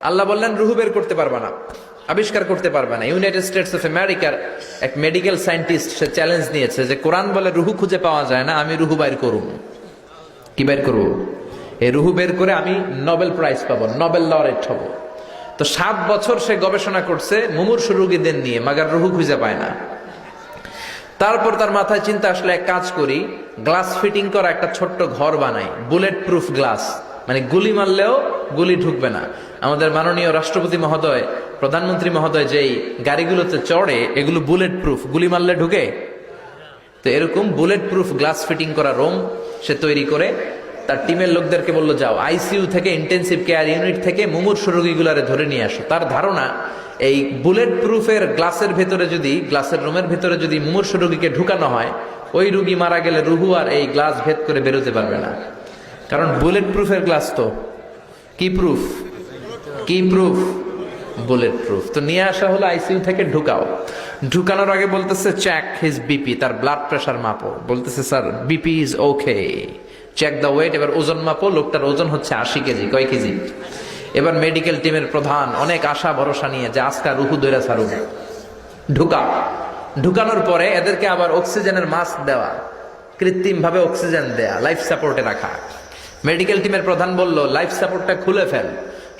আল্লাহ বললেন রুহু বের করতে পারবা না, আবিষ্কার করতে পারবা না। ইউনাইটেড স্টেটস অফ আমেরিকার এক মেডিকেল সায়েন্টিস্ট সে চ্যালেঞ্জ নিয়েছে যে কোরআন বলে রুহু খুঁজে পাওয়া যায় না, আমি রুহু বাইর করব। কি বের করব? এই রুহু বের করে আমি নোবেল প্রাইজ পাবো, নোবেল লরেট হব। তো 7 বছর সে গবেষণা করছে মুমূর্ষু রোগীদের নিয়ে, মাগার রুহু খুঁজে পায় না। তারপর তার মাথায় চিন্তা আসলে এক কাজ করি, গ্লাস ফিটিং করা একটা ছোট্ট ঘর বানাই, বুলেট প্রুফ গ্লাস, মানে গুলি মারলেও গুলি ঢুকবে না। আমাদের মাননীয় রাষ্ট্রপতি মহোদয়, প্রধানমন্ত্রী মহোদয় যেই গাড়িগুলোতে চড়ে, এগুলো বুলেট প্রুফ, গুলি মারলে ঢুকে। তো এরকম বুলেট প্রুফ গ্লাস ফিটিং করা রুম সে তৈরি করে তার টিমের লোকদেরকে বললো, যাও আইসিইউ থেকে, ইন্টেন্সিভ কেয়ার ইউনিট থেকে মুমূর্ষু রোগীগুলারে ধরে নিয়ে আসো। তার ধারণা এই বুলেট প্রুফের গ্লাসের ভেতরে যদি, গ্লাসের রুমের ভেতরে যদি মুমূর্ষু রোগীকে ঢুকানো হয়, ওই রোগী মারা গেলে রুহু আর এই গ্লাস ভেদ করে বেরোতে পারবে না। কারণ বুলেট প্রুফের গ্লাস তো কি প্রুফ, কি প্রুফ, বুলেট প্রুফ। তো নিয়ে আসা হলো আইসিইউ থেকে, ঢুকাও। ঢুকানোর আগে বলতেছে চেক হিজ বিপি, তার ব্লাড প্রেশার মাপো। বলতেছে sir BP is okay, check the weight. এবার ওজন মাপো, লোকটার ওজন হচ্ছে 80 কেজি। কয় কেজি? এবার মেডিকেল টিমের প্রধান অনেক আশা ভরসা নিয়ে যে আজকা রুহু দইরা ছাড়ু, ঢুকা। ঢুকানোর পরে এদেরকে আবার অক্সিজেনের মাস্ক দেওয়া, কৃত্রিম ভাবে অক্সিজেন দেয়া, লাইফ সাপোর্টে রাখা। মেডিকেল টিমের প্রধান বলল লাইফ সাপোর্টটা খুলে ফেল।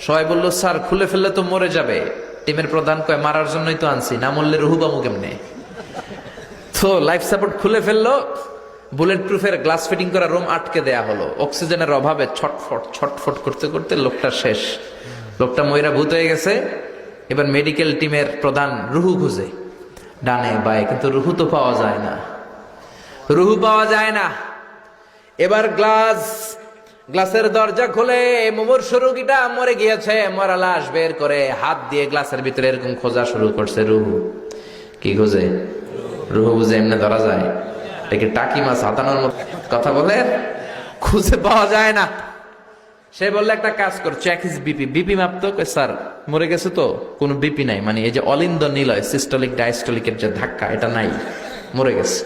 সবাই বলল স্যার খুলে ফেললে তো মরে যাবে। টিমের প্রধান কয় মারার জন্যই তো আনছি, না মরলে রুহু পাবো কেমনে? তো লাইফ সাপোর্ট খুলে ফেললো, বুলেট প্রুফের গ্লাস ফিটিং করা রুম আটকে দেয়া হলো। অক্সিজেনের অভাবে ছটফট ছটফট করতে করতে লোকটা শেষ, লোকটা ময়রা ভূত হয়ে গেছে। এবার মেডিকেল টিমের প্রধান রুহু খুঁজে ডানে বায়ে, কিন্তু রুহু তো পাওয়া যায় না, রুহু পাওয়া যায় না। এবার গ্লাসের দরজা খুলে মুমূর্ষু রোগীটা মরে গিয়েছে, মরা লাশ বের করে হাত দিয়ে গ্লাসের ভিতরে এরকম খোঁজা শুরু করছে। রুহু কি খোঁজে? রুহু বুঝে এমনি ধরা যায়? এটাকে টাকি মাছ হাতানোর মতো কথা বলে, খুঁজে পাওয়া যায় না। সে বললে একটা কাজ কর, চেক হিজ বিপি। বিপি মাপতো, স্যার মরে গেছে তো কোনো বিপি নাই, মানে এই যে অলিন্দ নিলয় সিস্টোলিক ডায়াস্টোলিকের যে ধাক্কা, এটা নাই, মরে গেছে।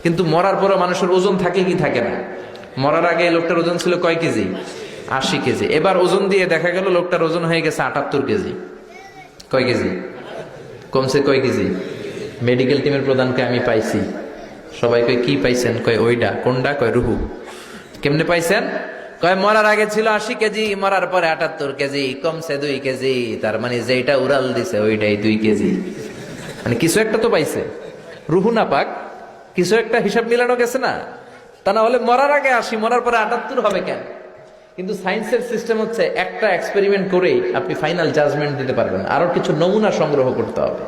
কিন্তু মরার পরও মানুষের ওজন থাকে কি থাকে না? মরার আগে এই লোকটার ওজন ছিল কয় কেজি? 80 কেজি। এবার ওজন দিয়ে দেখা গেল লোকটার ওজন হয়ে গেছে 78 কেজি। কয় কেজি কমছে? কয় কেজি? মেডিকেল টিমের প্রধানকে আমি পাইছি। সবাই কয় কি পাইছেন? কয় ওইটা। কোনটা? কয় রুহু। কেমনে পাইছেন? কয় মরার আগে ছিল 80 কেজি, মরার পরে 78 কেজি, কমছে 2 কেজি। তার মানে যেটা উড়াল দিছে ওইটাই 2 কেজি। মানে কিছু একটা তো পাইছে, রুহু না পাক, কিছু একটা হিসাব মিলানো গেছে না? তা না হলে মরার আগে 80, মরার পরে 78 হবে কেন? কিন্তু সায়েন্সের সিস্টেম হচ্ছে একটা এক্সপেরিমেন্ট করেই আপনি ফাইনাল জাজমেন্ট দিতে পারবেন, আরো কিছু নমুনা সংগ্রহ করতে হবে।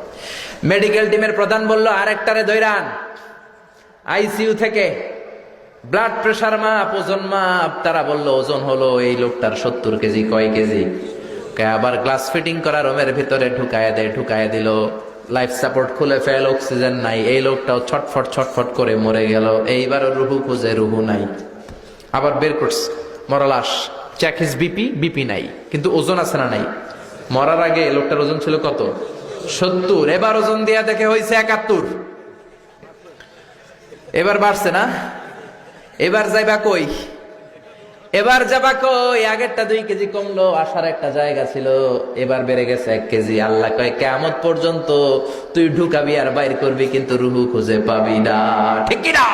মেডিকেল টিমের প্রধান বলল আরেকটারে দৈরান আইসিইউ থেকে, ব্লাড প্রেশার মাপ, ওজন মাপ। তারা বলল ওজন হলো এই লোকটার 70 কেজি। কয় কেজি? আবার গ্লাস ফিটিং করা রুমের ভিতরে ঢুকায় দিল। লাইফ সাপোর্ট খুলে ফেল, অক্সিজেন নাই। এই লোকটাও ছটফট ছটফট করে মরে গেল। এইবারও রুহু খুঁজে, রুহু নাই। আবার বের করছে মরা লাশ, চেক হিজ বিপি, বিপি নাই, কিন্তু ওজন আছে না? নাই। মরার আগে লোকটার ওজন ছিল কত? 70। এবার ওজন দিয়া দেখে হয়েছে 71। এবার বাড়ছে না? এবার যাইবা কই? এবার যাবা কই? আগেরটা 2 কেজি কমলো, আসার একটা জায়গা ছিল, এবার বেড়ে গেছে 1 কেজি। আল্লাহ কয় কিয়ামত পর্যন্ত তুই ঢুকাবি আর বাইর করবি, কিন্তু রুহু খুঁজে পাবি না। ঠিক কি না?